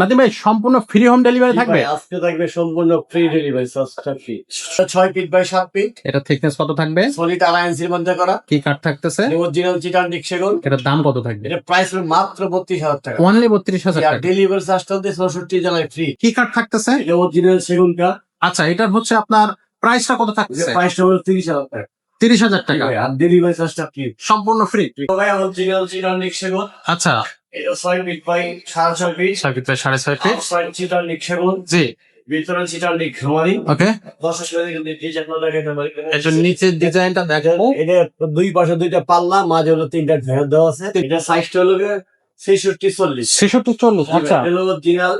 নাদিম ভাই সম্পূর্ণ free home delivery থাকবে? আজকে থাকবে সম্পূর্ণ ফ্রি ডেলিভারি, সস্তা ফ্রি। 6 feet by 7 feet. এটা থিকনেস কত থাকবে? সলিড 2.5 ইঞ্চির মধ্যে করা। কি কাঠ থাকতেছে? অরিজিনাল চিটান সেগুন। এটার দাম কত থাকবে? এটা প্রাইস মাত্র 32,000 টাকা। অনলি 32,000 টাকা। ডেলিভারি চার্জটা 64 জেলায় ফ্রি। কি কাঠ থাকতেছে? এটা অরিজিনাল সেগুন কাঠ। আচ্ছা, এটার হচ্ছে আপনার প্রাইসটা কত থাকতেছে? প্রাইসটা হলো 30,000 টাকা। 30,000 টাকা। আর ডেলিভারি চার্জটা ফ্রি। সম্পূর্ণ ফ্রি। ভাই অরিজিনাল চিটান সেগুন। আচ্ছা, এটা 6 feet by 6.5 feet. 6 feet by 6.5 feet. Chittagong সেগুন। জি, ভিতরে চিটান ঘামারি। ওকে। 10 টাকা ডিজাইন লাগাইতে পারি। এর নিচের ডিজাইনটা দেখাবো। এটা দুই পাশে দুইটা পাল্লা, মাঝে হলো তিনটা ঢেউ দেওয়া আছে। এটা সাইজটা হলো 66-40। 66-40। আচ্ছা, এটা হলো অরিজিনাল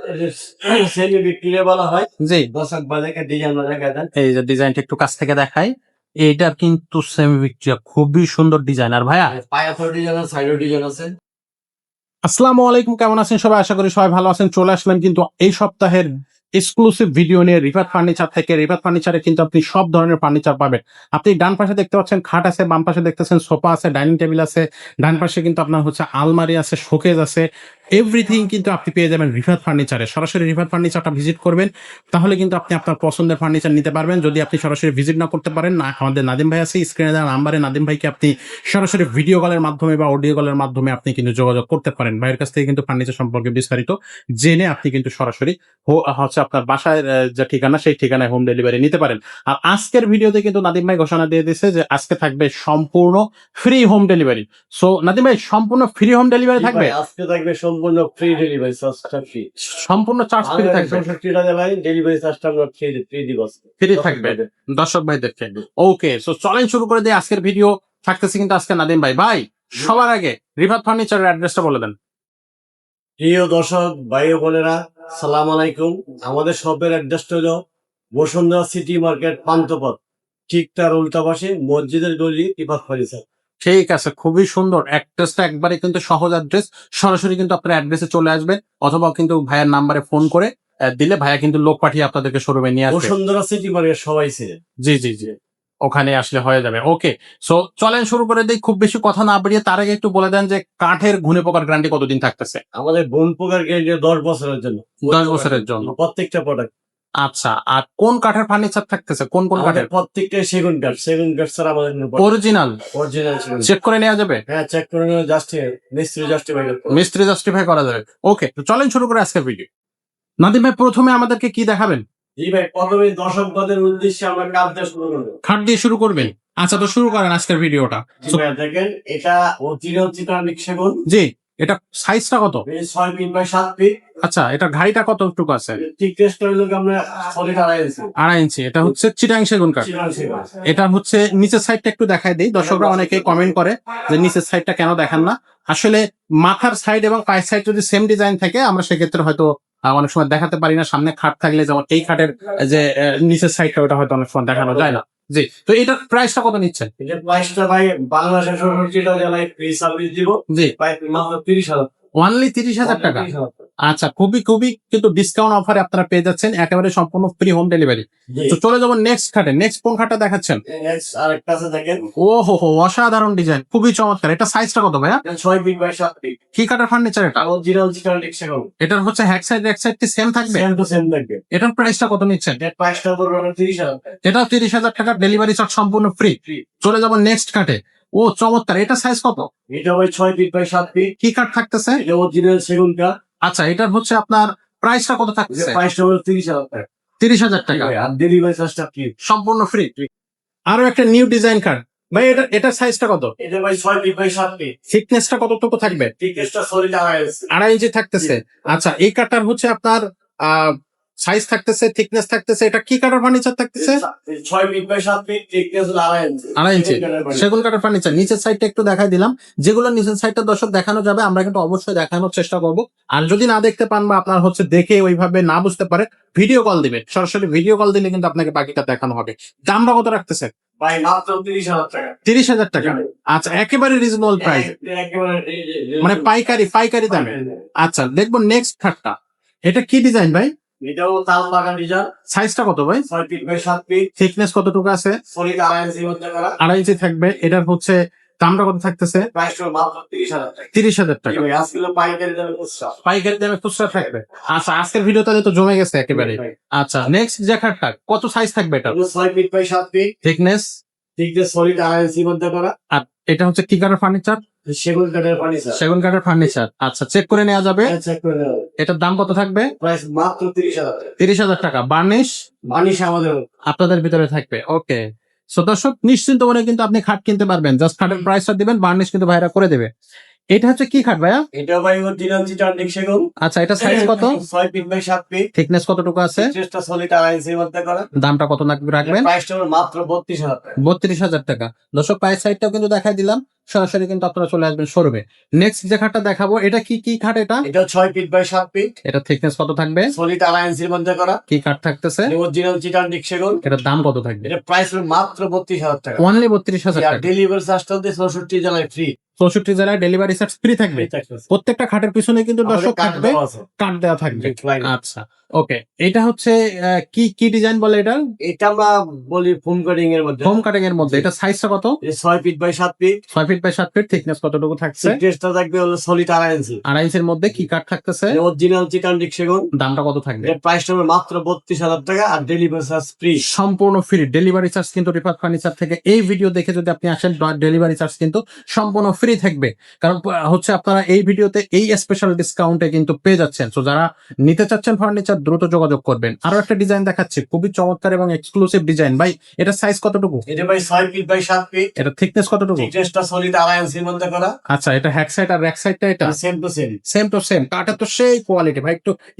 সেমি ভিক্টোরিয়া বলা হয়। জি। দশক বাজাকে ডিজাইন লাগাই দেন। এই যে ডিজাইনটা একটু কাছ থেকে দেখাই। এইটা কিন্তু সেমি ভিক্টোরিয়া, খুবই সুন্দর ডিজাইন। আর ভাইয়া পায়া থর ডিজাইন আছে, সাইডও ডিজাইন আছে। আসসালামু আলাইকুম, কেমন আছেন সবাই? আশা করি সবাই ভালো আছেন। চলে আসলাম কিন্তু এই সপ্তাহের এক্সক্লুসিভ ভিডিও নিয়ে রিফাত ফার্নিচার থেকে। রিফাত ফার্নিচারে কিন্তু আপনি সব ধরনের ফার্নিচার পাবেন। আপনি ডান পাশে দেখতে পাচ্ছেন খাট আছে, বাম পাশে দেখতেছেন সোফা আছে, ডাইনিং টেবিল আছে, ডান পাশে কিন্তু আপনার হচ্ছে আলমারি আছে, শোকেজ আছে। এভরিথিং কিন্তু আপনি পেয়ে যাবেন রিফাত ফার্নিচারে। সরাসরি রিফাত ফার্নিচারটা ভিজিট করবেন, তাহলে কিন্তু আপনি আপনার পছন্দের ফার্নিচার নিতে পারবেন। যদি আপনি সরাসরি ভিজিট না করতে পারেন, না আমাদের নাদিম ভাই আছে স্ক্রিনে দেওয়া নাম্বারে, নাদিম ভাইকে আপনি সরাসরি ভিডিও কলের মাধ্যমে বা অডিও কলের মাধ্যমে আপনি কিন্তু যোগাযোগ করতে পারেন। ভাইয়ের কাছ থেকে কিন্তু ফার্নিচার সম্পর্কে বিস্তারিত জেনে আপনি কিন্তু সরাসরি হচ্ছে আপনার বাসায় যে ঠিকানা, সেই ঠিকানায় হোম ডেলিভারি নিতে পারেন। আর আজকের ভিডিওতে কিন্তু নাদিম ভাই ঘোষণা দিয়ে দিয়েছে যে আজকে থাকবে সম্পূর্ণ free home delivery. So Nadim ভাই সম্পূর্ণ ফ্রি হোম ডেলিভারি থাকবে? আজকে থাকবে সম্পূর্ণ ফ্রি ডেলিভারি, সস্তা ফ্রি। সম্পূর্ণ চার্জ ফ্রি থাকবে? 64 টাকা ভাই, ডেলিভারি চার্জটা আমরা ফ্রি দিব। ফ্রি থাকবে দর্শক ভাই দেখেন। ওকে, সো চলেন শুরু করে দিই আজকের ভিডিও। থাকতেছে কিন্তু আজকে নাদিম ভাই। ভাই সবার আগে রিফাত ফার্নিচারের অ্যাড্রেসটা বলে দেন। প্রিয় দর্শক ভাই ও বোনেরা, সালাম আলাইকুম। আমাদের শপের অ্যাড্রেসটা হলো বসুন্ধরা সিটি মার্কেট, পান্থপথ, ঠিক তার উল্টা পাশে মসজিদের গলি, রিফাত ফার্নিচার। ঠিক আছে, খুবই সুন্দর অ্যাড্রেসটা, একবারে কিন্তু সহজ অ্যাড্রেস। সরাসরি কিন্তু আপনার অ্যাড্রেসে চলে আসবেন, অথবা কিন্তু ভাইয়ের নাম্বারে ফোন করে দিলে ভাইয়া কিন্তু লোক পাঠিয়ে আপনাদেরকে শোরুমে নিয়ে আসবে। বসুন্ধরা সিটি মার্কেট সবাই ছিল। জি জি জি, ওখানে আসলে হয়ে যাবে। ওকে, সো চলেন শুরু করে দিই। খুব বেশি কথা না বাড়িয়ে তার আগে একটু বলে দেন যে কাঠের ঘুনে পোকার গ্যারান্টি কতদিন থাকতেছে? আমাদের বোন পোকার গ্যারেন্টি 10 বছরের জন্য। 10 বছরের জন্য প্রত্যেকটা প্রোডাক্ট। আচ্ছা, আর কোন কাঠের ফার্নিচার থাকতেছে? কোন কোন কাঠের? প্রত্যেকটা সেগুন কাঠ। সেগুন কাঠ ছাড়া আমাদের অরিজিনাল অরিজিনাল চেক করে নেওয়া যাবে? হ্যাঁ, চেক করে নিয়ে মিস্ত্রি জাস্টিফাই করতে হবে। মিস্ত্রি জাস্টিফাই করা যাবে। ওকে, তো চলেন শুরু করে আজকের ভিডিও। নাদিম ভাই প্রথমে আমাদেরকে কি দেখাবেন? জি ভাই, প্রথমে দর্শকদের উদ্দেশ্যে আমরা কাজ দিয়ে শুরু করব। খাট দিয়ে শুরু করবেন? আচ্ছা, তো শুরু করেন আজকের ভিডিওটা। জি ভাই, দেখেন এটা অরিজিনাল চিটান সেগুন। জি, এটা সাইজটা কত? 6 ফিট বাই 7 ফিট। আচ্ছা, এটা ঘাড়িটা কতটুকু আছে? থিকনেসটা হলো আমরা সলিড 2.5 ইঞ্চি। 2.5 ইঞ্চি। এটা হচ্ছে চিটাং সেগুন কাঠ। চিটান সেগুন। এটা হচ্ছে নিচের সাইডটা একটু দেখাই দেই। দর্শকরা অনেকে কমেন্ট করে যে নিচের সাইডটা কেন দেখান না। আসলে মাথার সাইড এবং পায়ের সাইড যদি সেম ডিজাইন থাকে, আমরা সেক্ষেত্রে হয়তো অনেক সময় দেখাতে পারি না। সামনে খাট থাকলে, যেমন এই খাটের যে নিচের সাইডটা, ওটা হয়তো অনেক সময় দেখানো যায় না। জি, তো এটার প্রাইসটা কত নিচ্ছেন? এটার প্রাইসটা ভাই বাংলাদেশের 64 জেলায় ফ্রি সার্ভিস দিব। জি, ভাই মাত্র 30,000। অনলি 30,000 টাকা। আচ্ছা, খুবই খুবই কিন্তু ডিসকাউন্ট অফারে আপনারা পেয়ে যাচ্ছেন, একেবারে সম্পূর্ণ ফ্রি হোম ডেলিভারি। তো চলে যাবো নেক্সট খাটে। নেক্সট কোন খাটটা দেখাচ্ছেন? আরেকটা আছে দেখেন। ও হো হো, অসাধারণ ডিজাইন, খুবই চমৎকার। এটা সাইজটা কত ভাইয়া? 6 ফিট বাই 7 ফিট। কি কাঠের ফার্নিচার এটা? অরিজিনাল চিটান সেগুন। এটার হচ্ছে হ্যাক সাইড এক সাইড কি সেম থাকবে? সেম টু সেম থাকবে। এটার প্রাইসটা কত নিচ্ছেন? এটার প্রাইসটা পড়বে 30,000। এটাও 30,000 টাকা, ডেলিভারি চার্জ সম্পূর্ণ ফ্রি। চলে যাবো নেক্সট কাটে। ও চমৎকার, এটা সাইজ কত? এটা ভাই 6 ফিট বাই 7 ফিট। কি কাঠ থাকতেছে? এটা অরিজিনাল সেগুন কাঠ। আচ্ছা, এটার হচ্ছে আপনার প্রাইসটা কত থাকতেছে? প্রাইসটা হলো 30,000 টাকা। 30,000 টাকা, আর ডেলিভারি চার্জটা ফ্রি। সম্পূর্ণ ফ্রি। আরো একটা নিউ ডিজাইন কাঠ ভাই, এটা সাইজটা কত? এটা ভাই 6 ফিট বাই 7 ফিট। থিকনেসটা কতটুকু থাকবে? থিকনেসটা সলিড 2.5 ইঞ্চি। 2.5 ইঞ্চি থাকতেছে। আচ্ছা, এই কাঠটার হচ্ছে আপনার সাইজ থাকতেছে, থিকনেস থাকতেছে। এটা কি কাঠের ফার্নিচার থাকতেছে? 6 ফিট বাই 7 ফিট, থিকনেস হলো 2.5 ইঞ্চি। 2.5 ইঞ্চি সেগুন কাঠের ফার্নিচার। নিচের সাইডটা একটু দেখাই দিলাম। যেগুলো নিচের সাইডটা দর্শক দেখানো যাবে, আমরা কিন্তু অবশ্যই দেখানোর চেষ্টা করব। আর যদি না দেখতে পান বা আপনার হচ্ছে দেখে ওইভাবে না বুঝতে পারে, ভিডিও কল দিবেন। সরাসরি ভিডিও কল দিলে কিন্তু আপনাকে বাকিটা দেখানো হবে। দামটা কত রাখতেছে? ভাই মাত্র 30,000 টাকা। 30,000 টাকা। আচ্ছা, একেবারে রিজনেবল প্রাইস, মানে পাইকারি দামে। আচ্ছা, দেখবো নেক্সট খাটটা। এটা কি ডিজাইন ভাই? এটাও তাল বাগান ডিজাইন। সাইজটা কত ভাই? 6 ফিট বাই 7 ফিট। থিকনেস কতটুকু আছে? সলিড 2.5 ইঞ্চি মধ্যে করা। 2.5 ইঞ্চি থাকবে। এটার হচ্ছে দামটা কত থাকতেছে? প্রাইস মাত্র 30,000 টাকা। 30,000 টাকা। জি ভাই, আজকে পাইকারি দামে খুচরা। পাইকারি দামে খুচরা থাকবে। আচ্ছা, আজকের ভিডিওটা তো জমে গেছে একেবারে। ভাই, আচ্ছা, নেক্সট যে খাটটা কত সাইজ থাকবে এটা? এগুলো 6 ফিট বাই 7 ফিট, থিকনেস? দিকটা সলিড 2.5 ইঞ্চি মধ্যে করা, আর এটা হচ্ছে কি কাঠের ফার্নিচার? সেগুন কাঠের ফার্নিচার। সেগুন কাঠের ফার্নিচার। আচ্ছা, চেক করে নেওয়া যাবে। চেক করে নেওয়া হবে। এটার দাম কত থাকবে? প্রাইস মাত্র 30,000 টাকা। 30,000 টাকা। বার্নিশ বানিশ আমাদের আপনাদের ভিতরে থাকবে। ওকে, সো দর্শক নিশ্চিন্ত মনে কিন্তু আপনি খাট কিনতে পারবেন। জাস্ট খাটের প্রাইসটা দিবেন, বার্নিশ কিন্তু ভাইরা করে দেবে। এটা হচ্ছে কি খাট ভাইয়া? এটা ভাই অরিজিনাল চিটাগং সেগুন। আচ্ছা, এটা সাইজ কত? 6 ফিট বাই 7 ফিট, থিকনেস কতটুকু আছে? চেষ্টা সলিড 2.5 ইঞ্চির মধ্যে করা। দামটা কত রাখবেন? প্রাইসটা মাত্র 32,000 টাকা। 32,000 টাকা। দর্শক পায়ের সাইডটাও কিন্তু দেখাই দিলাম, সরাসরি কিন্তু আপনারা চলে আসবেন শোরুমে। নেক্সট যে খাটটা দেখাবো, এটা কি খাট এটা? এটা 6 ফিট বাই 7 ফিট, এটা থিকনেস কত থাকবে? সলিড 2.5 ইঞ্চির মধ্যে করা। কি কাঠ থাকতেছে? অরিজিনাল চিটাগং সেগুন। এটার দাম কত থাকবে? এটা প্রাইস মাত্র 32,000 টাকা। অনলি 32,000 আর টাকা। ডেলিভারি চার্জটা 64 জেলায় ফ্রি। 64 জেলায় ডেলিভারি চার্জ ফ্রি থাকবে। প্রত্যেকটা খাটের পিছনে কিন্তু দর্শক থাকবে, কার্ড দেওয়া থাকবে। আচ্ছা, ওকে। এটা হচ্ছে কি ডিজাইন বলে এটা? এটা আমরা বলি ফোম কাটিং এর মধ্যে। হোম কাটিং এর মধ্যে। এটা সাইজটা কত? 6 feet by 7 feet, 6 feet by 7 feet. Thickness কতটুকু থাকছে? টেস্টটা থাকবে হলো সলিড 2.5 ইঞ্চি। 2.5 ইঞ্চির মধ্যে কি কাঠ থাকতেছে? অরিজিনাল চিটাগং সেগুন। দামটা কত থাকবে? এর প্রাইসটা মাত্র 32,000 টাকা আর ডেলিভারি চার্জ ফ্রি। সম্পূর্ণ ফ্রি ডেলিভারি চার্জ কিন্তু রিফাত ফার্নিচার থেকে এই ভিডিও দেখে যদি আপনি আসেন, ডেলিভারি চার্জ কিন্তু সম্পূর্ণ ফ্রি থাকবে। কারণ হচ্ছে আপনারা এই ভিডিওতে এই স্পেশাল ডিসকাউন্টে কিন্তু পেয়ে যাচ্ছেন। সো যারা নিতে চাচ্ছেন ফার্নিচার দ্রুত যোগাযোগ করবেন। আরো একটা ডিজাইন দেখাচ্ছি, খুবই চমৎকার এবং এক্সক্লুসিভ ডিজাইন। ভাই, এটা সাইজ কতটুকু? এটা ভাই 6 ফিট বাই 7 ফিট, এটা থিকনেস কতটুকু? টেস্টটা সলিড 2.5 ইঞ্চির মধ্যে করা। আচ্ছা, এটা হ্যাক সাইড আর র্যাক সাইডটা এটা same to same. Same to same. কাঠের তো সেই কোয়ালিটি ভাই।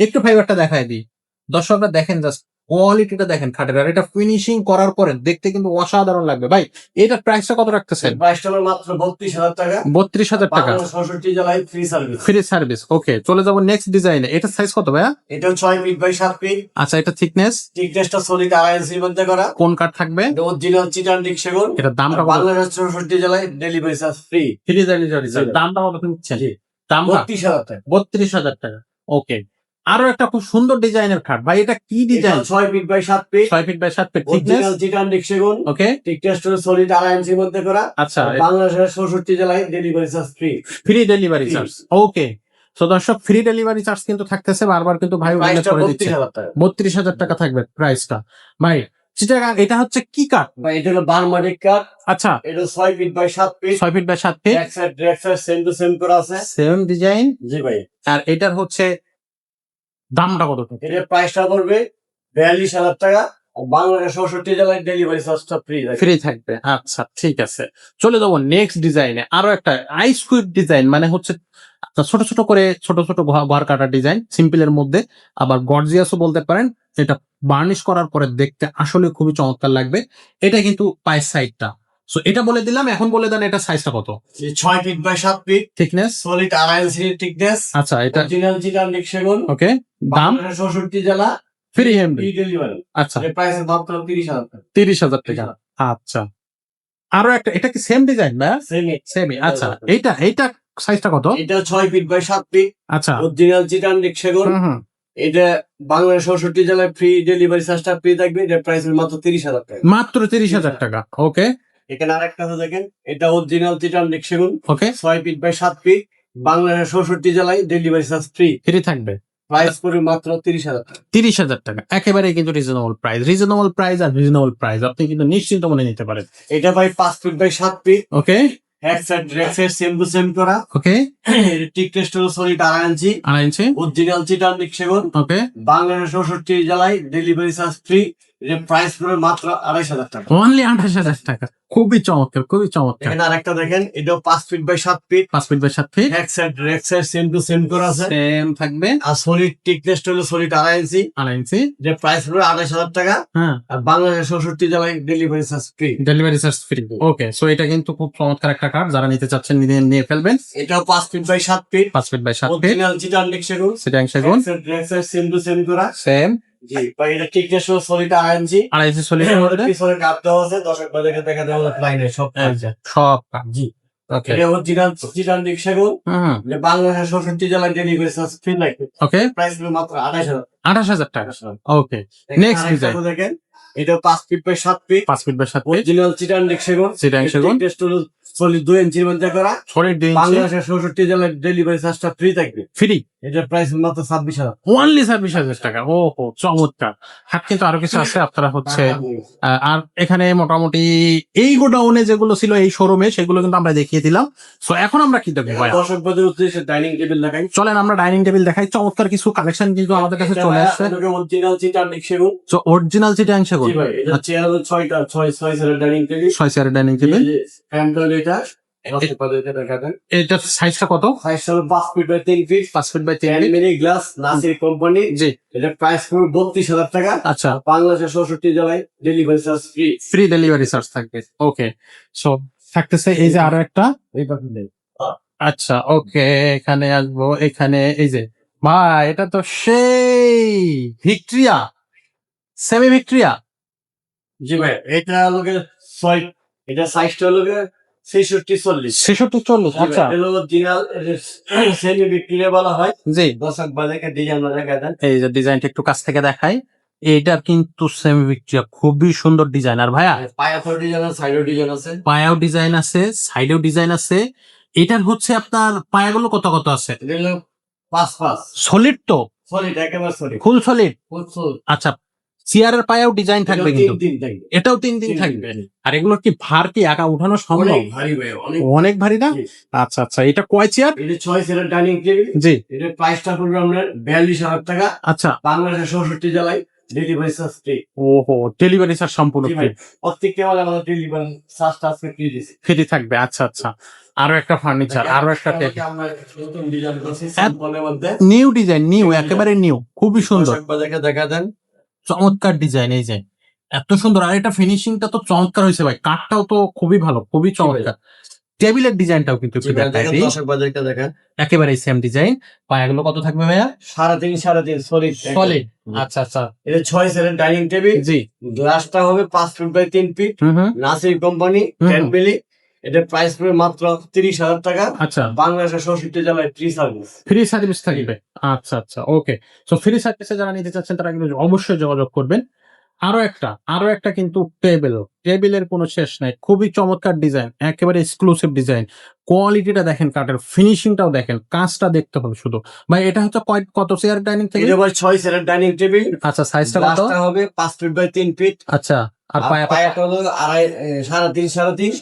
একটু ফাইবারটা দেখায় দিই, দর্শকরা দেখেন জাস্ট কোয়ালিটিটা দেখেন খাটের। আর এটা ফিনিশিং করার পরে দেখতে কিন্তু অসাধারণ লাগবে। ভাই, এটার প্রাইসটা কত রাখতেছেন? প্রাইসটা মাত্র 32,000 টাকা। 32,000 টাকা। 65 জেলায় free service. Free service. Okay, চলে যাবো নেক্সট ডিজাইনে। এটা সাইজ কত ভাইয়া? এটা 6 ফিট বাই 7 ফিট, আচ্ছা, এটা থিকনেস? টেস্টটা সলিড 2.5 ইঞ্চির মধ্যে করা। কোন কাঠ থাকবে? অরিজিনাল চিটাগং সেগুন। এটার দামটা কত? বাংলাদেশ 64 জেলায় delivery charge free. Free delivery. দামটা কত নিচ্ছেন? জি। দামটা 32,000 টাকা। 32,000 টাকা। ওকে, আরো একটা খুব সুন্দর ডিজাইনের খাট। ভাই, এটা কি design? 6 feet by 7 feet, 6 feet by 7 feet. Thickness? Original Chittagong সেগুন। ওকে, টেস্ট সলিড 2.5 ইঞ্চির মধ্যে করা। আচ্ছা, বাংলাদেশের 64 জেলায় delivery charge free. Free delivery charge. Okay, so দর্শক ফ্রি ডেলিভারি চার্জ কিন্তু থাকতেছে, বারবার কিন্তু ভাই উল্লেখ প্রাইসটা করে দিচ্ছে। 32,000 টাকা। 32,000 টাকা থাকবে প্রাইসটা। ভাই, চিটাগাং এটা হচ্ছে কি কাঠ? ভাই, এটা হলো বার্মাটিক কাঠ। আচ্ছা, এটা 6 feet by 7 feet, 6 feet by 7 feet. Back side same to same করা আছে। Same design. জি ভাই। আর এটার হচ্ছে দামটা কত? এটার প্রাইসটা পড়বে 42,000 টাকা। আর বাংলাদেশের 64 জেলায় ডেলিভারি চার্জটা ফ্রি। ফ্রি থাকবে। আচ্ছা, ঠিক আছে। চলে যাবো নেক্সট ডিজাইনে। আরো একটা আইস কুইক ডিজাইন, মানে হচ্ছে আপনার ছোট ছোট করে ছোট ছোট ঘর কাটা ডিজাইন, সিম্পলের মধ্যে, আবার গর্জিয়াসও বলতে পারেন। এটা বার্নিশ করার পরে দেখতে আসলে খুবই চমৎকার লাগবে। এটা কিন্তু পায়ের সাইডটা। সো এটা বলে দিলাম, এখন বলে দেন এটা সাইজটা কত? 6 feet by 7 feet, thickness? Solid 2.5 ইঞ্চির থিকনেস। আচ্ছা, এটা অরিজিনাল চিটাগং সেগুন। ওকে। দাম? বাংলাদেশের 64 জেলা ফ্রি ফ্রি ডেলিভারি। আচ্ছা, এর প্রাইস মাত্র 30,000 টাকা। 30,000 টাকা। আচ্ছা, আরো একটা, এটা কি সেম ডিজাইন না? সেমি। আচ্ছা, এইটা সাইজটা কত? এটা 6 ফিট বাই 7 ফিট, আচ্ছা, অরিজিনাল চিটাগং সেগুন। হুম। এটা বাংলাদেশ 64 জেলায় ফ্রি ডেলিভারি চার্জটা ফ্রি থাকবে। এটার প্রাইস মাত্র 30,000 টাকা। মাত্র 30,000 টাকা। ওকে, এখানে আরেকটা আছে দেখেন, এটা অরিজিনাল চিটাগং সেগুন। ওকে, 6 ফিট বাই 7 ফিট, বাংলাদেশ 64 জেলায় ডেলিভারি চার্জ ফ্রি। ফ্রি থাকবে। প্রাইস পড়বে মাত্র 30,000 টাকা। 30,000 টাকা। একেবারে কিন্তু রিজনেবল প্রাইস। আপনি কিন্তু নিশ্চিন্ত মনে নিতে পারেন। এটা ভাই 5 ফিট বাই 7 ফিট, ওকে, হ্যাক সাইড রেক সাইড সেম টু সেম করা। ওকে, টিক টেস্ট হলো সলিড 2.5 ইঞ্চি, 2.5 ইঞ্চি। অরিজিনাল চিটাগং সেগুন। ওকে, বাংলাদেশ 64 জেলায় ডেলিভারি চার্জ ফ্রি। এর প্রাইস পড়বে মাত্র 2,500 টাকা। অনলি 28,000 টাকা। খুবই চমৎকার। এখানে আরেকটা দেখেন, এটাও 5 feet by 7 feet, 5 feet by 7 feet. হ্যাক সাইড রেক সাইড সেম টু সেম করা আছে। সেম থাকবে। আর সলিড টিক টেস্ট হলো সলিড 2.5 ইঞ্চি, 2.5 ইঞ্চি। যে প্রাইস পড়বে 28,000 টাকা। হ্যাঁ, আর বাংলাদেশ 64 জেলায় delivery charge free. Delivery charge free. Okay, so এটা কিন্তু খুব চমৎকার একটা কার্ড। যারা নিতে চাচ্ছেন নিয়ে ফেলবেন। এটাও 5 feet by 7 feet, 5 feet by 7 feet. Original Chittagong সেগুন। চিটাগং সেগুন। রেক সাইড সেম টু সেম করা। সেম। জি ভাই, এটা টিক টেস্ট হলো সলিড 2.5 ইঞ্চি। 2.5 ইঞ্চি সলিডের মধ্যে পিছনে কাপ দেওয়া আছে, দর্শক দেখে দেখা দেওয়া লাইনে সব আছে। সব কাঠ। জি, ওকে। এটা অরিজিনাল চিটাগং সেগুন। হুম, যে বাংলাদেশের 64 জেলায় ডেলিভারি চার্জ ফ্রি লাগবে। ওকে। প্রাইস হলো মাত্র 28,000। 28,000 টাকা। Okay, next design. দেখেন এটা 5 feet by 7 feet 5 feet by 7 feet original চিটানডিক সেগুন। চিটাং সেগুন, সলিড 2 ইঞ্চির মধ্যে করা। সলিড 2 ইঞ্চি, বাংলাদেশের 64 জেলায় ডেলিভারি চার্জটা ফ্রি থাকবে। ফ্রি, এটার প্রাইস মাত্র 26,000 ওনলি 26,000 টাকা। ও হো, চমৎকার। হাত কিন্তু আরো কিছু আছে আপনারা হচ্ছে আর এখানে মোটামুটি এই গোডাউনে যেগুলো ছিল এই শোরুমে সেগুলো কিন্তু আমরা দেখিয়ে দিলাম। সো এখন আমরা কি দেখবো ভাই? দর্শকদের উদ্দেশ্যে ডাইনিং টেবিল দেখাই। চলেন আমরা ডাইনিং টেবিল দেখাই। চমৎকার কিছু কালেকশন কিন্তু আমাদের কাছে চলে আসছে। অরিজিনাল চিটানডিক সেগুন। অরিজিনাল চিটাং সেগুন। জি ভাই, এটা চেয়ার হলো 6টা, 6 চেয়ারের ডাইনিং টেবিল। 6 চেয়ারের ডাইনিং টেবিল। হ্যান্ডেল এটা দেখা দেন। এটার সাইজটা কত? সাইজ হলো 5 feet by 3 feet 5 feet by 3 feet. Mini glass Nasir company. জি, এটা প্রাইস পুরো 32,000 টাকা। আচ্ছা, বাংলাদেশের 64 জেলায় delivery charge free. Free delivery charge থাকবে। ওকে, সো থাকতেছে এই যে আরো একটা। এই পাবেন দেন। আচ্ছা, ওকে, এখানে আসবো। এখানে এই যে ভাই, এটা তো সেই ভিক্টোরিয়া, সেমি ভিক্টোরিয়া। জি ভাই, এটা লোকে 6, এটা সাইজটা হলো 66-40। 66-40। আচ্ছা, এটা হলো অরিজিনাল সেমি ভিক্টোরিয়া বলা হয়। জি, দর্শক বাজাকে ডিজাইন দেখা দেন। এই যে ডিজাইনটা একটু কাছ থেকে দেখাই। এইটার কিন্তু সেমি ভিক্টোরিয়া, খুবই সুন্দর ডিজাইন। আর ভাইয়া পায়াথর ডিজাইন আছে, সাইডও ডিজাইন আছে। পায়াও ডিজাইন আছে, সাইডেও ডিজাইন আছে। এটার হচ্ছে আপনার পায়াগুলো কত কত আছে? এটা হলো 5 সলিড তো, সলিড, একেবারে সলিড, ফুল সলিড। ফুল সলিড। আচ্ছা, চেয়ারের পায়াও ডিজাইন থাকবে কিন্তু, 3 দিন থাকবে। এটাও 3 দিন থাকবে। আর এগুলো কি ভার কি একা উঠানো সম্ভব? অনেক ভারী ভাই, অনেক অনেক ভারী না? জি। আচ্ছা আচ্ছা, এটা কয় চেয়ার? এটা 6 চেয়ারের ডাইনিং টেবিল। জি, এটার প্রাইসটা পড়বে আপনার 42,000 টাকা। আচ্ছা। বাংলাদেশের 64 জেলায় ডেলিভারি চার্জ ফ্রি। ওহো, ডেলিভারি চার্জ সম্পূর্ণ জি ফ্রি। ভাই, প্রত্যেকটা মালে আমাদের ডেলিভারি চার্জটা আজকে ফ্রি দিছি। ফ্রি থাকবে। আচ্ছা আচ্ছা, আরো একটা ফার্নিচার, আরো একটা আমরা নতুন ডিজাইন করছি স্যাম্পলের মধ্যে। নিউ ডিজাইন, নিউ, একেবারে নিউ, খুবই সুন্দর, দর্শক বাজাকে দেখা দেন। চমৎকার ডিজাইন। এই যে এত সুন্দর, আর এটা ফিনিশিংটা তো চমৎকার হয়েছে ভাই। কাঠটাও তো খুবই ভালো, খুবই চমৎকার। টেবিলের ডিজাইনটাও কিন্তু একটু দেখাই দিই। দর্শক বাজাকে দেখেন। একেবারে সেম ডিজাইন। পায়াগুলো কত থাকবে ভাইয়া? 3.5 সলিড। সলিড। আচ্ছা আচ্ছা, এটা 6 চেয়ারের ডাইনিং টেবিল। জি, গ্লাসটা হবে 5 ফিট বাই 3 ফিট হুম হুম, নাসির কোম্পানি 10 মিলি। এটার প্রাইস পড়বে মাত্র 30,000 টাকা। আচ্ছা, বাংলাদেশের 64 জেলায় ফ্রি সার্ভিস। ফ্রি সার্ভিস থাকবে। আচ্ছা আচ্ছা, ওকে। সো ফ্রি সার্ভিসে যারা নিতে চাচ্ছেন তারা কিন্তু অবশ্যই যোগাযোগ করবেন। আরো একটা কিন্তু টেবিলের কোনো শেষ নাই। খুবই চমৎকার ডিজাইন, একেবারে এক্সক্লুসিভ ডিজাইন। কোয়ালিটিটা দেখেন, কাঠের ফিনিশিংটাও দেখেন, কাজটা দেখতে হবে শুধু। ভাই এটা হচ্ছে কত চেয়ার ডাইনিং টেবিল? এটা ভাই 6 চেয়ারের ডাইনিং টেবিল। আচ্ছা, সাইজটা কত? গ্লাসটা হবে 5 ফিট বাই 3 ফিট। আচ্ছা, আর পায়াটা হলো 3.5 3.5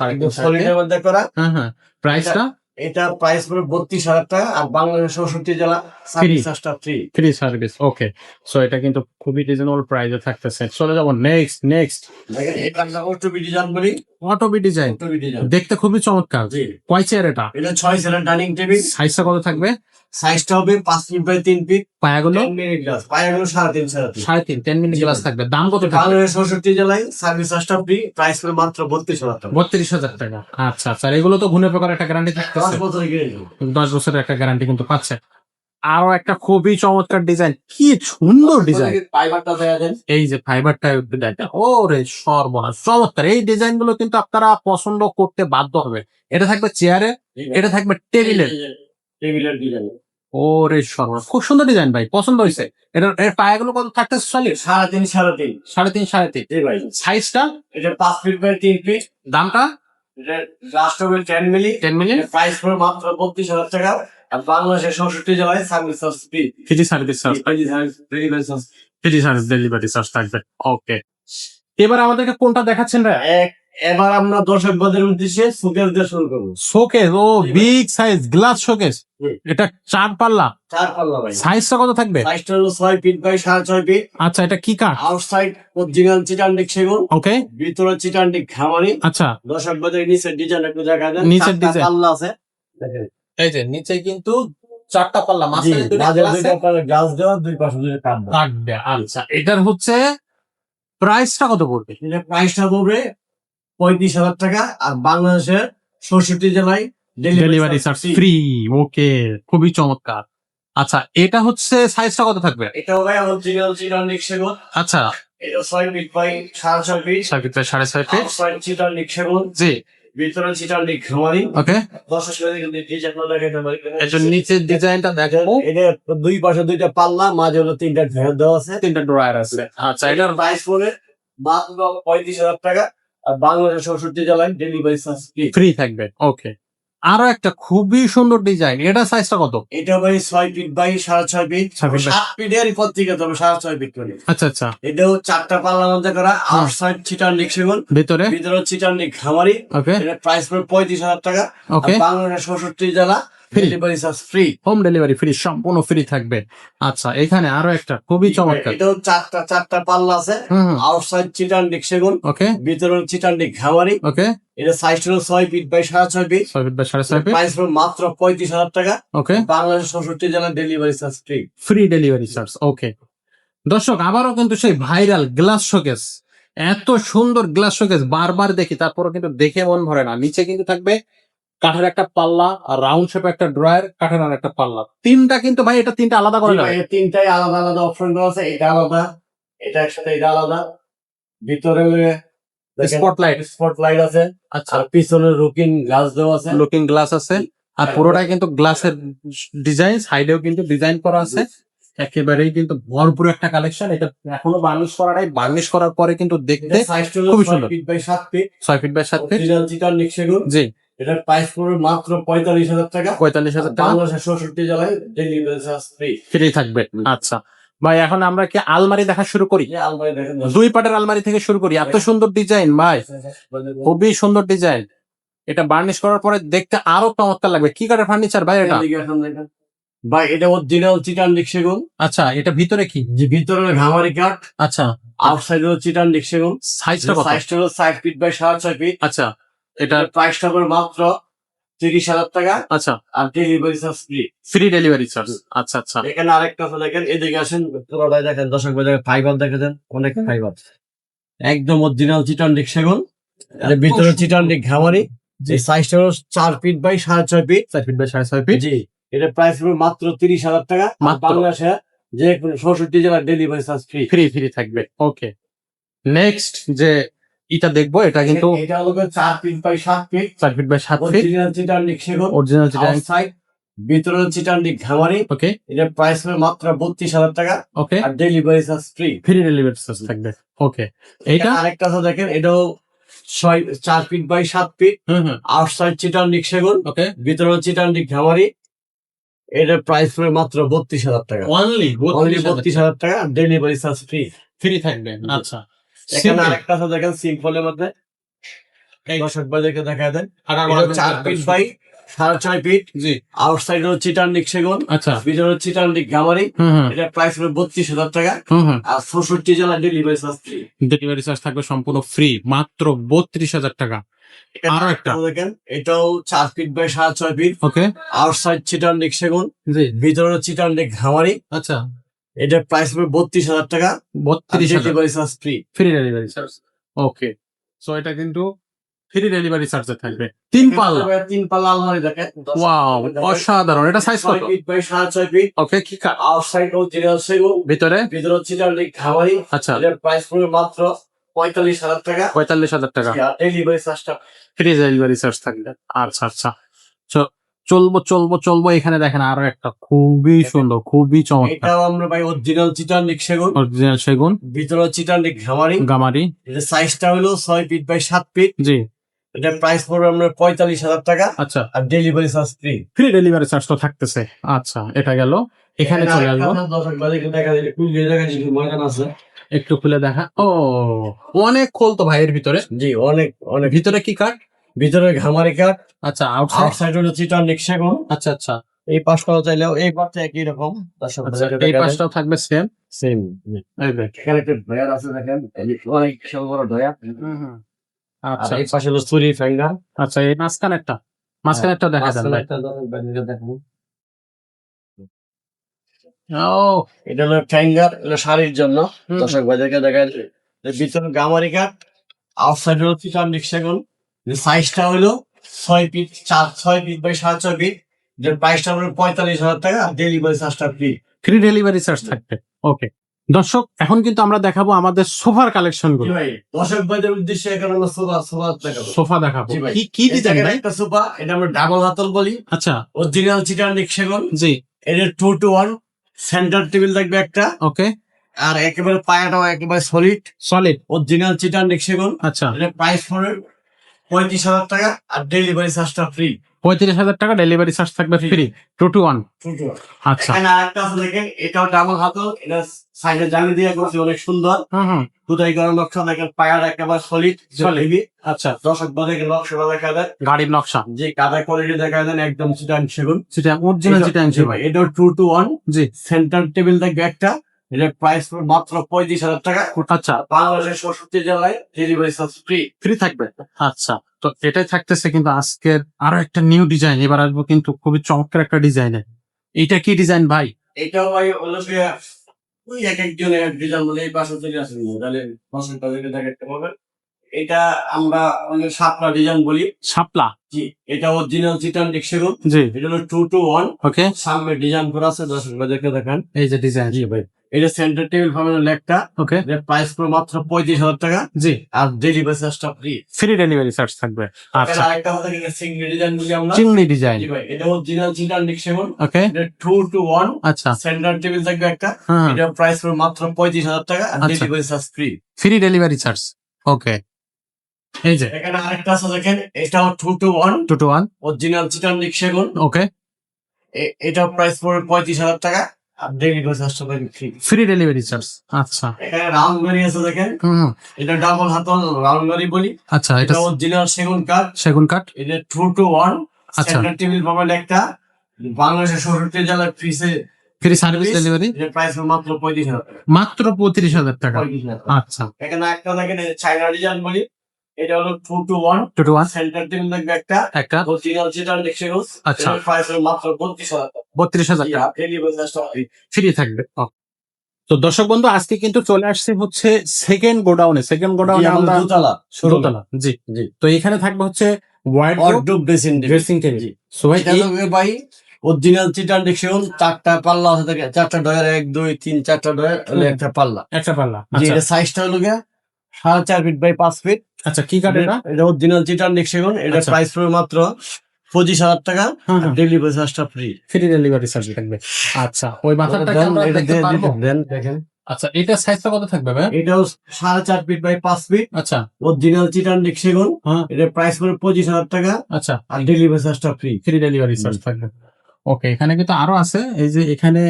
সলিডের মধ্যে করা। হ্যাঁ হ্যাঁ, প্রাইসটা? এটা প্রাইস পড়বে 32,000 টাকা। আর বাংলাদেশের 64 জেলা সার্ভিস চার্জটা ফ্রি। ফ্রি সার্ভিস, ওকে। সো এটা কিন্তু খুবই রিজনেবল প্রাইসে থাকতেছে। চলে যাবো নেক্সট। দেখেন এটা আমরা অটোবি ডিজাইন বলি। অটোবি ডিজাইন, অটোবি ডিজাইন দেখতে খুবই চমৎকার। জি। কয় চেয়ার এটা? এটা 6 চেয়ারের ডাইনিং টেবিল। সাইজটা কত থাকবে? সাইজটা হবে 5 ফিট বাই 3 ফিট। পায়াগুলো 10 মিনিট গ্লাস। পায়াগুলো 3.5 3.5, 10 মিনিট গ্লাস থাকবে। দাম কত থাকবে? বাংলাদেশের 64 জেলায় সার্ভিস চার্জটা ফ্রি। প্রাইস পড়বে মাত্র 32,000 টাকা। 32,000 টাকা। আচ্ছা আচ্ছা, আর এগুলো তো ঘুনে পোকার একটা গ্যারান্টি 10 থাকতেছে। বছরের গ্যারান্টি। 10 বছরের একটা গ্যারান্টি কিন্তু পাচ্ছে। আরো একটা খুবই চমৎকার ডিজাইন, কি সুন্দর ডিজাইন। ফাইবারটা দেয়া দেন। এই যে ফাইবারটা ডিজাইনটা, ওরে সর্বনাশ, চমৎকার। এই ডিজাইন গুলো কিন্তু আপনারা পছন্দ করতে বাধ্য হবে। এটা থাকবে চেয়ারে, এটা থাকবে টেবিলের। টেবিলের ডিজাইন। ওরে সর্বনাশ, খুব সুন্দর ডিজাইন ভাই, পছন্দ হয়েছে। এর পায়াগুলো কত থাকতেছে? সলিড 3.5 3.5। জি ভাই। সাইজটা? এটা 5 ফিট বাই 3 ফিট। দামটা? এটা লাস্ট হবে 10 মিলি। 10 মিনিট। প্রাইস পড়বে মাত্র 32,000 টাকা। আর বাংলাদেশের 64 জেলায় service charge free. Free service charge, delivery charge. Free service delivery charge থাকবে। ওকে, এবার আমাদেরকে কোনটা দেখাচ্ছেন ভাই? এবার আমরা দর্শক বাজারের উদ্দেশ্যে সুকেস দিয়ে শুরু করবো। শোকেস, ও বিগ সাইজ গ্লাস শোকেস। হুম। এটা 4 পাল্লা। 4 পাল্লা ভাই। সাইজটা কত থাকবে? সাইজটা হলো 6 ফিট বাই 6.5 ফিট। আচ্ছা, এটা কি কাঠ? আউটসাইড অরিজিনাল চিটানডিক সেগুন। ওকে, ভিতরে চিটানডিক ঘামারি। আচ্ছা, দর্শক বাজারের নিচের ডিজাইন একটু দেখা দেন। নিচের 4টা ডিজাইন। পাল্লা আছে দেখেন। এই যে নিচে কিন্তু 4টা পাল্লা, জি, মাঝখানে দুইটা মাঝে গ্লাসে দুইটা পাল্লা গ্লাস দেওয়া, দুই পাশে দুইটা কাঠ দেওয়া। কাঠ দেয়া। আচ্ছা, এটার হচ্ছে প্রাইসটা কত পড়বে? এটা প্রাইসটা পড়বে 35,000 টাকা। আর বাংলাদেশের 64 জেলায় ডেলিভারি চার্জ ফ্রি। ওকে, খুবই চমৎকার। আচ্ছা, এটা হচ্ছে সাইজটা কত থাকবে? এটাও ভাই অরিজিনাল চিটানডিক সেগুন। আচ্ছা, এটা 6 feet by 6.5 feet. 6 feet by 6.5 feet. Outside চিটানডিক সেগুন। জি, ভিতরে চিটার খামারি ওকে, 10 ডিজাইন লাগাইতে পারি। এর নিচের ডিজাইনটা দেখাবো। এটা দুই পাশে দুইটা পাল্লা, মাঝে হলো তিনটা ঢের দেওয়া আছে। 3টা ড্রয়ার আছে। আচ্ছা, এটার প্রাইস পড়ে মাত্র 35,000 টাকা। আর বাংলাদেশ 64 জেলায় ডেলিভারি চার্জ ফ্রি। ফ্রি থাকবে। ওকে, আরো একটা খুবই সুন্দর ডিজাইন, এটা সাইজটা কত? এটা ভাই 6 feet by 6.5 feet, 6 feet by 7 ফিটের পর থেকে তবে 6.5 ফিট করে। আচ্ছা আচ্ছা, এটাও 4টা পাল্লার মধ্যে করা, আউটসাইড চিটার সেগুন, ভিতরে ভিতরে চিটার খামারি। ওকে এটা প্রাইস পড়ে 35,000 টাকা। ওকে, আর বাংলাদেশ 64 জেলা Free. Delivery charge free. Home delivery free, সম্পূর্ণ ফ্রি থাকবে। আচ্ছা, এখানে আরো একটা খুবই চমৎকার। এটাও 4টা পাল্লা আছে, হুম, আউটসাইড চিটার সেগুন, ওকে ভিতরে চিটার খামারি। ওকে, এটা সাইজ হলো 6 feet by 6.5 feet. 6 feet by 6.5 feet. Price পড়ে মাত্র 35,000 টাকা। ওকে, বাংলাদেশ 64 জেলা delivery charge free. Free delivery charge. Okay দর্শক, আবারও কিন্তু সেই ভাইরাল গ্লাস শোকেস, এত সুন্দর গ্লাস শোকেস বারবার দেখি, তারপরে কিন্তু দেখে মন ভরে না। নিচে কিন্তু থাকবে কাঠের একটা পাল্লা, আর রাউন্ড শেপে একটা ড্রয়ার, কাঠের আর একটা পাল্লা, তিনটা কিন্তু ভাই এটা তিনটা আলাদা করা যাবে। তিনটাই আলাদা আলাদা অপশন দেওয়া আছে। এটা আলাদা, এটা একসাথে, এটা আলাদা। ভিতরে স্পটলাইট আছে, আচ্ছা, আর পিছনে লুকিং গ্লাস দেওয়া আছে। লুকিং গ্লাস আছে, আর পুরোটাই কিন্তু গ্লাসের ডিজাইন, সাইডেও কিন্তু ডিজাইন করা আছে। একেবারেই কিন্তু ভরপুর একটা কালেকশন। এটা এখনো বার্নিশ করা নাই, বার্নিশ করার পরে কিন্তু দেখতে খুবই সুন্দর। 6 feet by 7 feet, 6 feet by 7 feet. Original চিটার সেগুন। জি, এটার প্রাইস পড়বে মাত্র 45,000 টাকা। 45,000 টাকা, বাংলাদেশের 64 জেলায় ডেলিভারি চার্জ ফ্রি। ফ্রি থাকবে। আচ্ছা ভাই, এখন আমরা কি আলমারি দেখা শুরু করি? এই আলমারি দেখেন, দুই পাটের আলমারি থেকে শুরু করি। এত সুন্দর ডিজাইন ভাই, খুবই সুন্দর ডিজাইন। এটা বার্নিশ করার পরে দেখতে আরো চমৎকার লাগবে। কি কাঠের ফার্নিচার ভাই এটা? ভাই এটা অরিজিনাল চিটার সেগুন। আচ্ছা, এটা ভিতরে কি? যে ভিতরে ঘামারি কাঠ, আচ্ছা, আউটসাইড হলো চিটার সেগুন। সাইজটা কত? সাইজটা হলো 6 ফিট বাই 6.5 ফিট। আচ্ছা, এটা এটার প্রাইসটা করে মাত্র 30,000 টাকা। আচ্ছা, আর delivery charge free. Free delivery charge. আচ্ছা আচ্ছা, এখানে আরেকটা আছে দেখেন, এদিকে আসেন, পুরোটাই দেখেন, দর্শক ভাই দেখেন, ফাইবার দেখেছেন, অনেক ফাইবার, একদম অরিজিনাল চিটার সেগুন। আর ভিতরে চিটার ঘামারি। এই সাইজটা হলো 4 feet by 6.5 feet. 4 feet by 6.5 feet. জি, এটা প্রাইস হবে মাত্র 30,000 টাকা। মাত্র। বাংলাদেশে যে কোনো 64 জেলার delivery charge free. Free free থাকবে। ওকে, নেক্সট যে এটা দেখবো, এটা কিন্তু এটা হলো 4 feet by 7 feet, 4 feet by 7 feet, original চিটার সেগুন, অরিজিনাল ডিজাইন। আউটসাইড ভিতরে চিটার ঘামারি। ওকে এটা প্রাইস হবে মাত্র 32,000 টাকা। ওকে, আর delivery charge free. Free delivery charge থাকবে। ওকে, এইটা আরেকটা আছে দেখেন, এটাও 4 ফিট বাই 7 ফিট, হুম হুম, আউটসাইড চিটার সেগুন, ওকে, ভিতরে চিটার ঘামারি। এটার প্রাইস হবে মাত্র 32,000 টাকা। অনলি অনলি 32,000 টাকা। Delivery charge free. ফ্রি থাকবে। আচ্ছা, এখানে আরেকটা আছে দেখেন, সিম্পলের মধ্যে, দর্শক ভাইদেরকে দেখা দেন। এটা 4 ফিট বাই 6.5 ফিট, জি, আউটসাইড হলো চিটার সেগুন, আচ্ছা, ভিতরে চিটার ঘামারি। হুম হুম এটা প্রাইস হবে 32,000 টাকা। হুম হুম, আর 64 জেলা delivery charge free. Delivery charge থাকবে সম্পূর্ণ ফ্রি, মাত্র 32,000 টাকা। আরো একটা দেখেন, এটাও 4 feet by 6.5 feet, okay, outside চিটার সেগুন, জি, ভিতরে চিটার ঘামারি। আচ্ছা, এটার প্রাইস হবে 32,000 টাকা। 32,000 delivery charge free. Free delivery charge. Okay, so এটা কিন্তু ফ্রি ডেলিভারি চার্জে থাকবে। 3 পাল্লা, 3 পাল্লা আলমারি দেখেন, ওয়াও, অসাধারণ। এটা সাইজ কত? 6 ফিট বাই 6.5 ফিট, ওকে, কি কাঠ? আউটসাইড অরিজিনাল সেগুন, ভিতরে ভিতরে চিটার ঘামারি। আচ্ছা, এটার প্রাইস পড়বে মাত্র 45,000 টাকা। 45,000 টাকা, ডেলিভারি চার্জটা ফ্রি ডেলিভারি চার্জ থাকবে। আচ্ছা আচ্ছা, চলবো চলবো চলবো। এখানে দেখেন আরো একটা খুবই সুন্দর, খুবই চমৎকার, এটাও আমরা ভাই অরিজিনাল চিটার সেগুন, অরিজিনাল সেগুন, ভিতরে চিটার ঘামারি। গামারি। এটা সাইজটা হলো 6 ফিট বাই 7 ফিট। জি, এটার প্রাইস পড়বে আমরা 45,000 টাকা। আচ্ছা, আর delivery charge free. Free delivery charge তো থাকতেছে। আচ্ছা, এটা গেল। এখানে চলে আসবো, দর্শক ভাইদেরকে দেখা যায়, কুলিয়ে দেখা যায়, ময়দান আছে। একটু খুলে দেখা। ও, অনেক খোল তো ভাইয়ের ভিতরে। জি, অনেক অনেক। ভিতরে কি কাঠ? ভিতরে ঘামারি কাঠ, আচ্ছা, আউটসাইড। আউটসাইড হলো চিটার সেগুন। আচ্ছা আচ্ছা, এই পাশটাও চাইলেও এই পাশটা একই রকম। দর্শক আচ্ছা, ভাইদেরকে এই দেখা যায় পাশটাও থাকবে সেম। সেম। এই দেখ, এখানে একটা ডয়ার আছে দেখেন, অনেক বিশাল বড় ডয়ার। আর আচ্ছা এই পাশে হলো চুরি ফ্যাঙ্গার। আচ্ছা, এই মাঝখানেরটা দেখা যান ভাই। দেখুন, ও, এটা হলো ফ্যাঙ্গার, এটা শাড়ির জন্য। হুম। দর্শক ভাইদেরকে দেখা যায়, এর ভিতরে গামারি কাঠ, আউটসাইড হলো চিটার সেগুন। সাইজটা হলো 6 ফিট 6 ফিট বাই 6.5 ফিট। যে প্রাইসটা হলো 45,000 টাকা। ডেলিভারি চার্জটা ফ্রি। ফ্রি ডেলিভারি চার্জ থাকবে। ওকে, দর্শক এখন কিন্তু আমরা দেখাবো আমাদের সোফার কালেকশন জি গুলো। ভাই, দর্শক ভাইদের উদ্দেশ্যে এখন আমরা সোফা দেখাবো। সোফা দেখাবো, জি ভাই। কি কি এই ডিজাইন দেখেন ভাই? একটা সোফা, এটা আমরা ডাবল হাতল বলি, আচ্ছা, অরিজিনাল চিটার সেগুন। জি, এটা 2 to 1 সেন্টার টেবিল থাকবে একটা, ওকে, আর একেবারে পায়াটাও একেবারে সলিড সলিড, অরিজিনাল চিটার সেগুন। আচ্ছা, এটা প্রাইস পড়ে 35,000 টাকা, আর ডেলিভারি চার্জটা ফ্রি। 35,000 টাকা, ডেলিভারি চার্জ থাকবে জি। Free, 2 to 1। আচ্ছা, এখানে আরেকটা আছে দেখেন, এটাও ডাবল হাতল, এটা সাইডে জালি দিয়ে করছে, অনেক সুন্দর হুম, খুদাই করা নকশা। দেখেন পায়ার একেবারে সলিড Solid। আচ্ছা, দর্শক বাজারে নকশা দেখা যায়, গাড়ির নকশা, যে কাদা কোয়ালিটি দেখা যায় একদম চিটান সেগুন। সেটা অরিজিনাল চিটাং জি ভাই, এটাও 2 to 1 জি, সেন্টার টেবিল থাকবে একটা। এটা প্রাইস মাত্র 35,000 টাকা। আচ্ছা, বাংলাদেশের 64 জেলায় ডেলিভারি চার্জ ফ্রি। ফ্রি থাকবে। আচ্ছা, তো এটাই থাকতেছে কিন্তু আজকের আরো একটা নিউ ডিজাইন। এবার আসবো কিন্তু খুবই চমৎকার একটা ডিজাইনের। এইটা কি ডিজাইন ভাই? এটাও ভাই হলো যে ওই এক একজনের এক ডিজাইন, বলে এই পাশে থেকে আসেন তাহলে পাশেরটা থেকে দেখাতে পারবেন। এটা আমরা অনেক সাতটা ডিজাইন বলি। শাপলা, জি, এটা অরিজিনাল চিটান সেগুন। জি, এটা হলো 2 to 1 ওকে, সামনে ডিজাইন করা আছে, দর্শক বাজারকে দেখান। এই যে ডিজাইন, জি ভাই, এটা সেন্টার টেবিল ফার্মের লেগটা। ওকে, এর প্রাইস পুরো মাত্র 35,000 টাকা, জি, আর ডেলিভারি চার্জটা ফ্রি। ফ্রি ডেলিভারি চার্জ থাকবে। আচ্ছা, আরেকটা হচ্ছে কি সিঙ্গেল ডিজাইন বলি আমরা। চিংড়ি ডিজাইন, জি ভাই, এটা অরিজিনাল চিটান সেগুন। ওকে, এটা 2 to 1 আচ্ছা, সেন্টার টেবিল থাকবে একটা। হ্যাঁ, এটা প্রাইস পুরো মাত্র 35,000 টাকা, আর আচ্ছা। Delivery charge free. Free delivery charge, okay. এই যে এখানে আরেকটা আছে দেখেন, এটাও 2 to 1 2 to 1, অরিজিনাল চিটান সেগুন। ওকে, এটা প্রাইস পড়বে 35,000 টাকা, আর ডেলিভারি চার্জটা ফ্রি। ফ্রি ডেলিভারি চার্জ, আচ্ছা, এখানে রাউন্ড গাড়ি আছে দেখেন, হুম, এটা ডাবল হাতল রাউন্ড গাড়ি বলি। আচ্ছা, এটা এটা অরিজিনাল সেগুন কাঠ। সেগুন কাঠ, এটা 2 to 1 আচ্ছা। সেন্টার টেবিল পাবেন একটা। বাংলাদেশের 64 জেলার ফ্রিজে ফ্রি সার্ভিস ডেলিভারি, এর প্রাইস মাত্র 35,000 টাকা। মাত্র 35,000 টাকা। 35,000 টাকা। আচ্ছা, এখানে একটা দেখেন, চাইনা ডিজাইন বলি। এটা হলো 2 to 1 2 to 1, সেন্টার টেবিল থাকবে একটা। একটা, অরিজিনাল চিটান সেগুন। আচ্ছা, এর প্রাইস মাত্র 32,000 টাকা। 32,000 টাকা ডেলিভারি চার্জটা ফ্রি। ফ্রি থাকবে। তো দর্শক বন্ধু, আজকে কিন্তু চলে আসছে হচ্ছে সেকেন্ড গোডাউনে। সেকেন্ড গোডাউনে আমরা দোতলা দোতলা, জি, জি। তো এখানে থাকবে হচ্ছে ওয়ার্ডরোব, ওয়ার্ডরোব ড্রেসিং টেবিল। জি। সো ভাই এটা থাকবে ভাই অরিজিনাল চিটান সেগুন, 4টা পাল্লা আছে থাকে, 4টা ডয়ার, 1 2 3 4টা ডয়ার হলো একটা পাল্লা। একটা পাল্লা, জি, আচ্ছা, এটা সাইজটা হলো গিয়া 4.5 ফিট বাই 5 ফিট। আচ্ছা, কি কাঠ এটা? এটা অরিজিনাল চিটান সেগুন। এটা আচ্ছা। প্রাইস পড়বে মাত্র 25,000 টাকা, হুম, আর হুম। ডেলিভারি চার্জটা ফ্রি। ফ্রি ডেলিভারি চার্জ থাকবে। আচ্ছা, ওই মাথাটা কি আমরা দেখতে পারবো? দেখেন, আচ্ছা, এটা সাইজটা কত থাকবে ভাই? এটাও 4.5 ফিট বাই 5 ফিট আচ্ছা, অরিজিনাল চিটান সেগুন। হ্যাঁ, এটা প্রাইস পড়বে 25,000 টাকা, আচ্ছা, আর ডেলিভারি চার্জটা ফ্রি। ফ্রি ডেলিভারি চার্জ থাকবে। ওকে, এখানে কিন্তু আরো আছে। এই যে এখানে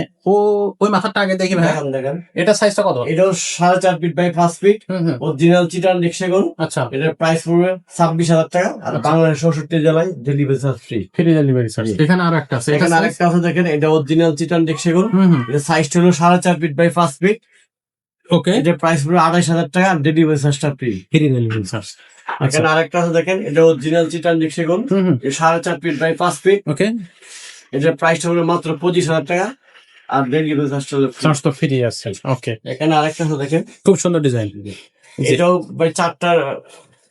ওই মাথাটা আগে দেখি ভাই, দেখেন, এটা সাইজটা কত? এটাও 4.5 ফিট বাই 5 ফিট হুম, হুম, অরিজিনাল চিটান সেগুন। আচ্ছা, এটার প্রাইস পড়বে 26,000 টাকা, আর আচ্ছা। বাংলাদেশ 64 জেলায় delivery charge free. Free delivery charge. জি। এখানে আরো একটা আছে, এটা এখানে আরেকটা আছে দেখেন, এটা অরিজিনাল চিটান সেগুন। হুম, হুম, এটা সাইজটা হলো 4.5 ফিট বাই 5 ফিট। ওকে, এটা প্রাইস পড়বে 28,000 টাকা, আর ডেলিভারি চার্জটা ফ্রি। Free delivery charge. আচ্ছা, এখানে আরেকটা আছে দেখেন, এটা অরিজিনাল চিটান সেগুন। হুম, হুম, এটা 4.5 ফিট বাই 5 ফিট। ওকে, এটার প্রাইসটা হলো মাত্র 25,000 টাকা, আর ডেলিভারি চার্জটা হলো free। চার্জ তো ফ্রি আছে। ওকে, এখানে আরেকটা আছে দেখেন, খুব সুন্দর ডিজাইন। এটাও ভাই 4টা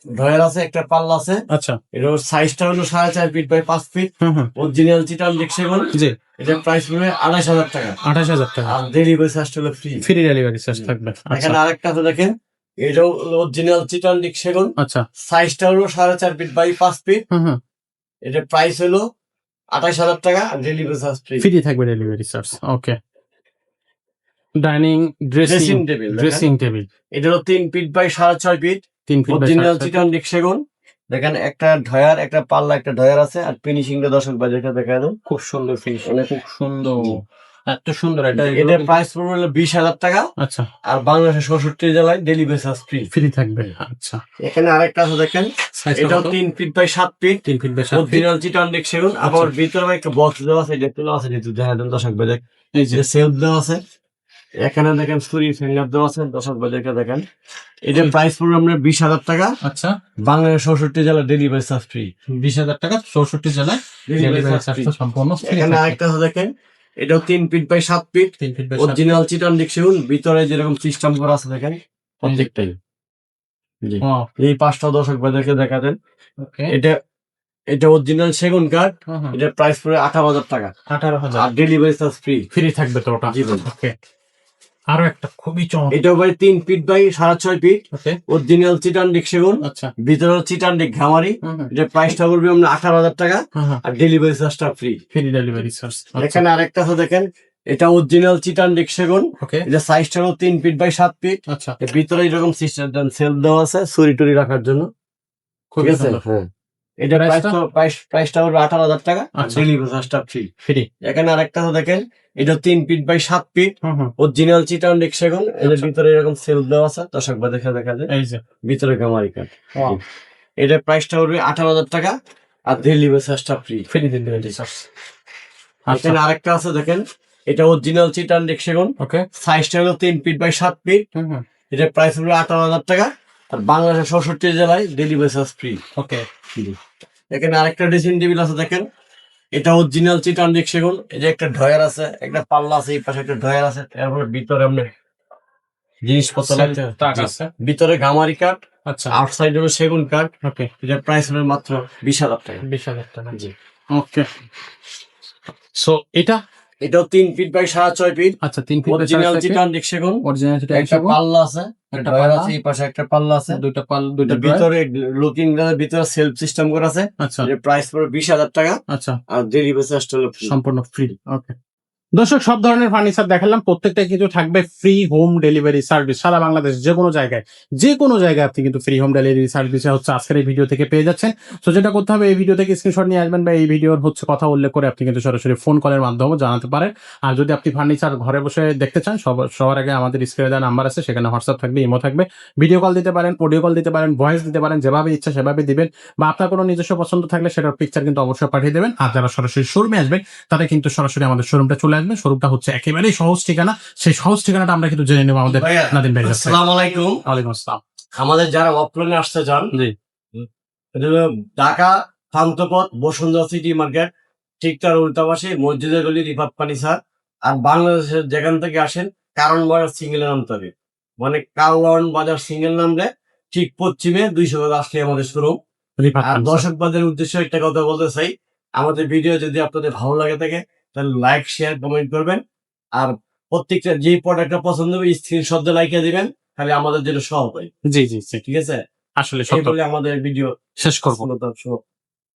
ডয়ার আছে, একটা পাল্লা আছে। আচ্ছা, এটার সাইজটা হলো 4.5 ফিট বাই 5 ফিট হুম, হুম, অরিজিনাল চিটান সেগুন। জি, এটার প্রাইস পড়বে 28,000 টাকা, 28,000 টাকা আর ডেলিভারি চার্জটা হলো ফ্রি। ফ্রি ডেলিভারি চার্জ থাকবে। আচ্ছা, এখানে আরেকটা আছে দেখেন, এটাও অরিজিনাল চিটান সেগুন। আচ্ছা, সাইজটা হলো 4.5 ফিট বাই 5 ফিট। হুম, হুম, এটার প্রাইস হলো 28,000 টাকা, আর ডেলিভারি চার্জ ফ্রি। ফ্রি থাকবে delivery charge. Okay, dining dressing dressing table dressing table এটা হলো 3 feet by 6.5 feet 3 feet by original 7 চিটান সেগুন। দেখেন, একটা ঢয়ার, একটা পাল্লা, একটা ঢয়ার আছে, আর ফিনিশিংটা দর্শক বাজারটা দেখা দেন। খুব সুন্দর ফিনিশ, অনেক খুব সুন্দর, এত সুন্দর। এটা এটার প্রাইস পড়বে হলো 20,000 টাকা, আচ্ছা, আর বাংলাদেশের 64 জেলায় ডেলিভারি চার্জ ফ্রি। ফ্রি থাকবে। আচ্ছা, এখানে আরেকটা আছে দেখেন, এটাও 3 feet by 7 feet 3 feet by 7 feet. Original চিটান সেগুন। আবার ভিতরে একটা বক্স দেওয়া আছে, এটা তোলা আছে, যেহেতু দেখা দেন দর্শক বাজার। এই যে যে সেলফ দেওয়া আছে, এখানে দেখেন সুরি ফিঙ্গার দেওয়া আছে, দর্শক বাজারকে দেখেন। এটার প্রাইস পড়বে আমরা 20,000 টাকা, আচ্ছা, বাংলাদেশ 64 জেলা ডেলিভারি চার্জ ফ্রি। 20,000 টাকা 64 জেলায় ডেলিভারি ডেলিভারি চার্জ চার্জ সম্পূর্ণ ফ্রি। এখানে আরেকটা আছে দেখেন, এটাও 3 feet by 7 feet 3 feet by 7 original চিটান সেগুন। ভিতরে যেরকম সিস্টেম করা আছে দেখেন, প্রত্যেকটাই। জি, ওয়াও, এই 5টা দর্শক বাজারকে দেখা দেন। ওকে, এটা অরিজিনাল সেগুন কাঠ। হুম, হুম, এটার প্রাইস পড়ে 18,000 টাকা, 18,000 আর ডেলিভারি চার্জ ফ্রি। ফ্রি থাকবে তো ওটা। জি ভাই। ওকে, আরো একটা খুবই চমৎকার। এটা ভাই 3 feet by 6.5 feet okay, original চিটানডিক সেগুন, আচ্ছা। ভিতরে চিটানডিক ঘামারি। এটা প্রাইসটা করবে আমরা 18,000 টাকা আর ডেলিভারি চার্জটা ফ্রি। Free delivery charge. এখানে আরেকটা আছে দেখেন, এটা অরিজিনাল চিটানডিক সেগুন। ওকে, এটা সাইজটা হলো 3 ফিট বাই 7 ফিট। আচ্ছা, এর ভিতরে এরকম সিস্টেম সেল দেওয়া আছে ছুরি টুরি রাখার জন্য, ঠিক খুবই আছে? সুন্দর। হ্যাঁ, এটা প্রাইসটা হলো 18,000 টাকা আর আচ্ছা। ডেলিভারি চার্জটা ফ্রি। ফ্রি। এখানে আরেকটা আছে দেখেন, এটা 3 ফিট বাই 7 ফিট হুম। অরিজিনাল চিটানডিক সেগুন। এর আচ্ছা। ভিতরে এরকম সেল দেওয়া আছে, দর্শক বা দেখা যায় এই যে, ভিতরে গামারি কাঠ। ওয়াও, এটা প্রাইসটা হবে 18,000 টাকা আর ডেলিভারি চার্জটা ফ্রি। Free delivery charge. আচ্ছা, এখানে আরেকটা আছে দেখেন, এটা অরিজিনাল চিটানডিক সেগুন। ওকে, সাইজটা হলো 3 ফিট বাই 7 ফিট। হুম, এটা প্রাইস হলো 18,000 টাকা আর বাংলাদেশের 64 জেলায় ডেলিভারি চার্জ ফ্রি। ওকে, এখানে আরেকটা ড্রেসিং টেবিল আছে দেখেন, এটা অরিজিনাল চিটানডিক সেগুন। এই যে একটা ড্রয়ার আছে, একটা পাল্লা আছে, এই পাশে একটা ড্রয়ার আছে, তারপরে ভিতরে আমরা জিনিসপত্র রাখতে তাক জি। আছে। ভিতরে গামারি কাঠ, আচ্ছা, আউটসাইড হলো সেগুন কাঠ। ওকে, এটা প্রাইস হলো মাত্র 20,000 টাকা। 20,000 টাকা। জি। ওকে, সো এটা, এটাও 3 ফিট বাই 6.5 ফিট আচ্ছা, 3 ফিট অরিজিনাল চিটানডিক সেগুন। অরিজিনাল যেটা একটা পাল্লা আছে, একটা ড্রয়ার পাল্লা, আছে, এই পাশে একটা পাল্লা আছে, দুইটা দুইটা ড্রয়ার। ভিতরে লুকিং গ্লাসের ভিতরে সেলফ সিস্টেম করা আছে। আচ্ছা, এর প্রাইস পড়বে 20,000 টাকা আচ্ছা, আর ডেলিভারি চার্জটা হলো free। সম্পূর্ণ ফ্রি। ওকে, দর্শক, সব ধরনের ফার্নিচার দেখালাম, প্রত্যেকটা কিন্তু থাকবে ফ্রি হোম ডেলিভারি সার্ভিস। সারা বাংলাদেশ যে কোনো জায়গায় আপনি কিন্তু ফ্রি হোম ডেলিভারি সার্ভিস হচ্ছে আজকের এই ভিডিও থেকে পেয়ে যাচ্ছেন। তো যেটা করতে হবে, এই ভিডিও থেকে স্ক্রিনশট নিয়ে আসবেন বা এই ভিডিওর হচ্ছে কথা উল্লেখ করে আপনি কিন্তু সরাসরি ফোন কলের মাধ্যমে জানাতে পারেন। আর যদি আপনি ফার্নিচার ঘরে বসে দেখতে চান, সবার আগে আমাদের স্ক্রিনে দেওয়া নাম্বার আছে, সেখানে হোয়াটসঅ্যাপ থাকবে, ইমো থাকবে, ভিডিও কল দিতে পারেন, অডিও কল দিতে পারেন, ভয়েস দিতে পারেন, যেভাবে ইচ্ছা সেভাবে দিবেন। বা আপনার কোনো নিজস্ব পছন্দ থাকলে সেটার পিকচার কিন্তু অবশ্যই পাঠিয়ে দেবেন। আর যারা সরাসরি শোরুমে আসবেন, তারা কিন্তু সরাসরি আমাদের শোরুমটা চলে আসবে। শোরুমটা হচ্ছে একেবারেই সহজ ঠিকানা, সেই সহজ ঠিকানাটা আমরা কিন্তু জেনে নেবো আমাদের ভাইয়া, নাদিম ভাইয়ের কাছে। আসসালামু আলাইকুম। ওয়ালাইকুম আসসালাম। আমাদের যারা অফলাইনে আসতে চান, জি, এটা হলো ঢাকা পান্থপথ বসুন্ধরা সিটি মার্কেট, ঠিক তার উল্টা পাশে মসজিদের গলি রিফাত ফার্নিচার। আর বাংলাদেশের যেখান থেকে আসেন, কারণ বাজার সিঙ্গেলে নামতে হবে, মানে কারণ বাজার সিঙ্গেল নামলে ঠিক পশ্চিমে 200 গজ আসলে আমাদের শোরুম। রিফাত আর ফার্নিচার। দর্শকবাদের উদ্দেশ্যে একটা কথা বলতে চাই, আমাদের ভিডিও যদি আপনাদের ভালো লাগে থাকে তাহলে লাইক শেয়ার কমেন্ট করবেন। আর প্রত্যেকটা যে প্রোডাক্টটা পছন্দ হবে স্ক্রিনশট দিয়ে লাইকে দিবেন, তাহলে আমাদের জন্য সহজ হয়। জি, জি, জি, ঠিক আছে, আসলে এই সত্য। বলে আমাদের ভিডিও শেষ করবো।